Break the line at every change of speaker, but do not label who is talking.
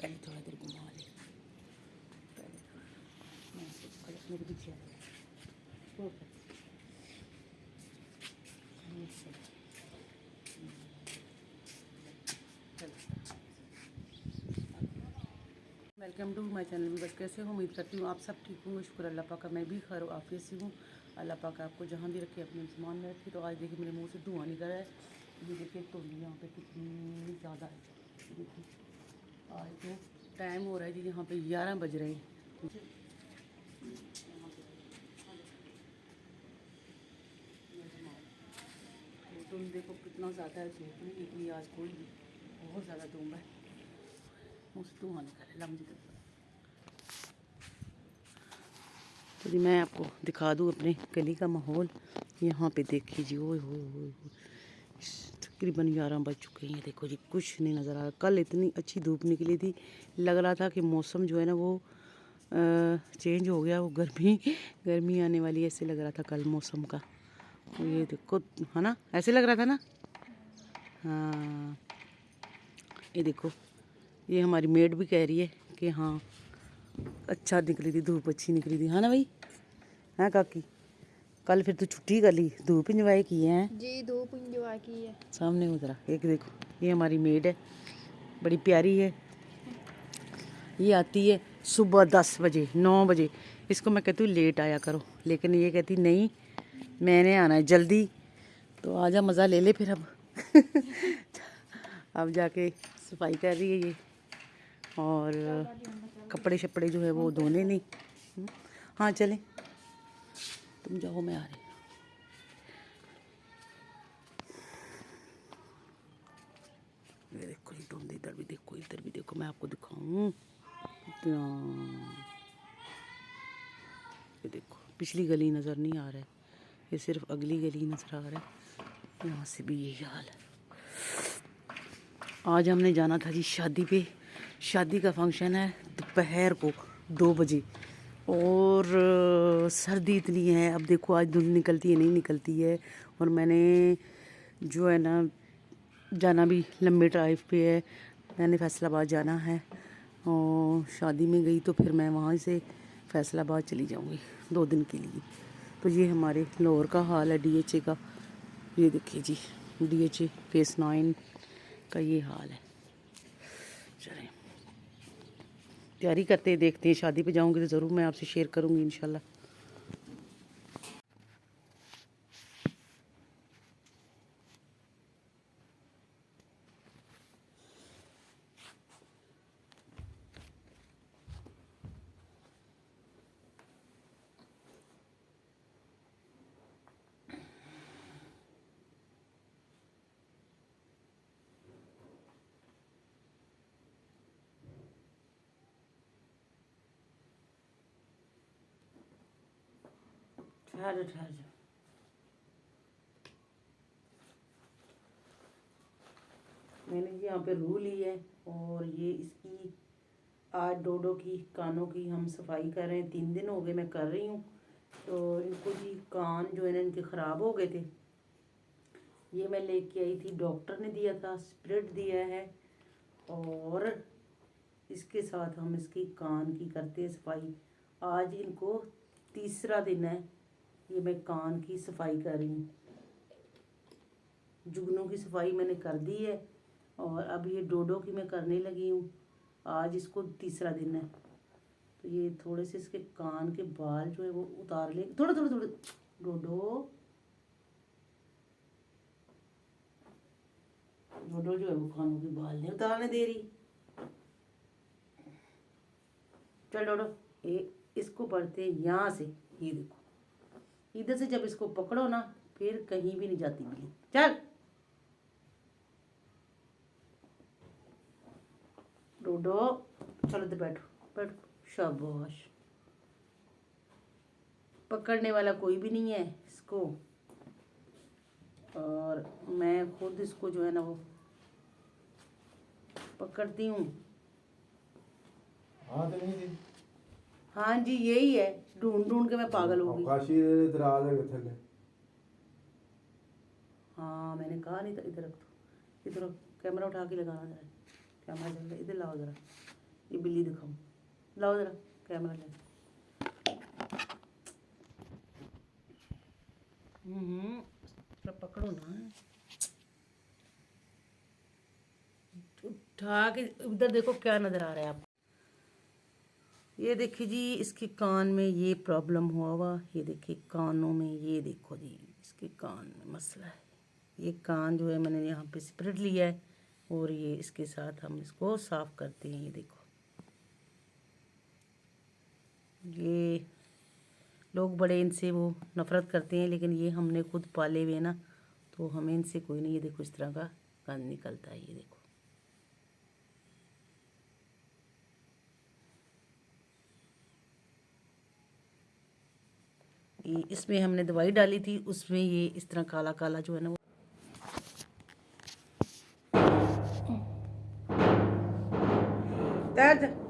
पहले थोड़ा देर घुमा ले, पहले थोड़ा मैं मेरे पीछे आ गया। Welcome to my channel. बस कैसे हो, उम्मीद करती हूँ आप सब ठीक होंगे। शुक्र अल्लाह पाक का, मैं भी खैर आफियत से हूँ। अल्लाह पाक आपको जहाँ भी रखे अपने मुसलमान में रखे। तो आज देखिए मेरे मुंह से धुआं निकल रहा है। ये देखिए तोली यहाँ पे कितनी ज़्यादा है। देखिए आज तो टाइम हो रहा है जी, यहाँ पे 11 बज रहे हैं। तो तुम देखो कितना ज़्यादा है, धूप नहीं निकली आज कोई भी, बहुत ज़्यादा धूप है। मुँह से धुआं निकल रहा है लम्बी तरफ। तो जी मैं आपको दिखा दूँ अपने गली का माहौल। यहाँ पे देखिए जी, ओए हो तकरीबन 11 बज चुके हैं। देखो जी कुछ नहीं नज़र आ रहा। कल इतनी अच्छी धूप निकली थी, लग रहा था कि मौसम जो है ना वो चेंज हो गया, वो गर्मी आने वाली है, ऐसे लग रहा था कल मौसम का। ये देखो है ना, ऐसे लग रहा था ना। हाँ ये देखो, ये हमारी मेड भी कह रही है कि हाँ अच्छा निकली थी धूप, अच्छी निकली थी, हाँ ना भाई। हाँ काकी, कल फिर तू छुट्टी कर ली, धूप इंजॉय की है
जी, धूप इंजॉय की है।
सामने उतरा एक देखो, ये हमारी मेड है, बड़ी प्यारी है। ये आती है सुबह 10 बजे 9 बजे। इसको मैं कहती हूँ लेट आया करो, लेकिन ये कहती नहीं मैंने आना है जल्दी। तो आजा मज़ा ले ले फिर अब। अब जाके सफाई कर रही है ये, और कपड़े शपड़े जो है वो धोने नहीं। हाँ चलें, तुम जाओ मैं आ रही। ये देखो ये ढूंढ, इधर भी देखो, इधर भी देखो, मैं आपको दिखाऊं। ये देखो पिछली गली नज़र नहीं आ रहा है, ये सिर्फ अगली गली नज़र आ रहा है। यहाँ से भी यही हाल है। आज हमने जाना था जी शादी पे। शादी का फंक्शन है दोपहर को 2 बजे, और सर्दी इतनी है। अब देखो आज धुंध निकलती है नहीं निकलती है। और मैंने जो है ना जाना भी लंबे ड्राइव पे है, मैंने फैसलाबाद जाना है। और शादी में गई तो फिर मैं वहाँ से फैसलाबाद चली जाऊँगी 2 दिन के लिए। तो ये हमारे लाहौर का हाल है डीएचए का। ये देखिए जी डीएचए फेस 9 का ये हाल है। चलें तैयारी करते हैं, देखते हैं। शादी पे जाऊँगी तो ज़रूर मैं आपसे शेयर करूँगी इंशाल्लाह। ठहर जा। मैंने जी यहाँ पे रू ली है, और ये इसकी आज डोडो की कानों की हम सफाई कर रहे हैं। 3 दिन हो गए मैं कर रही हूँ। तो इनको जी कान जो है ना इनके ख़राब हो गए थे। ये मैं लेके आई थी, डॉक्टर ने दिया था, स्प्रेड दिया है। और इसके साथ हम इसकी कान की करते हैं सफाई। आज इनको तीसरा दिन है, ये मैं कान की सफाई कर रही हूँ। जुगनू की सफाई मैंने कर दी है, और अब ये डोडो की मैं करने लगी हूँ। आज इसको तीसरा दिन है। तो ये थोड़े से इसके कान के बाल जो है वो उतार ले, थोड़े थोड़े थोड़े। डोडो डोडो जो है वो कानों के बाल नहीं उतारने दे रही। चल डोडो, ये इसको पढ़ते यहाँ से। ये देखो इधर से जब इसको पकड़ो ना फिर कहीं भी नहीं जाती बिल्ली। चल डोडो, चलो इधर बैठो, बैठो, शाबाश। पकड़ने वाला कोई भी नहीं है इसको, और मैं खुद इसको जो है ना वो पकड़ती हूँ। हाँ जी यही है, ढूंढ ढूंढ के मैं पागल हो गई। हाँ मैंने कहा नहीं था इधर रख दो। इधर कैमरा उठा के लगाना जरा, कैमरा चल रहा है, इधर लाओ जरा। ये बिल्ली दिखाऊं, लाओ जरा कैमरा ले। जरा पकड़ो ना, उठा के उधर देखो क्या नजर आ रहा है आपको। ये देखिए जी, इसके कान में ये प्रॉब्लम हुआ, ये देखिए कानों में, ये देखो जी इसके कान में मसला है। ये कान जो है मैंने यहाँ पे स्प्रिट लिया है और ये इसके साथ हम इसको साफ करते हैं। ये देखो, ये लोग बड़े इनसे वो नफ़रत करते हैं, लेकिन ये हमने खुद पाले हुए ना, तो हमें इनसे कोई नहीं। ये देखो इस तरह का कान निकलता है, ये देखो। ये इसमें हमने दवाई डाली थी, उसमें ये इस तरह काला काला जो है ना वो दर्द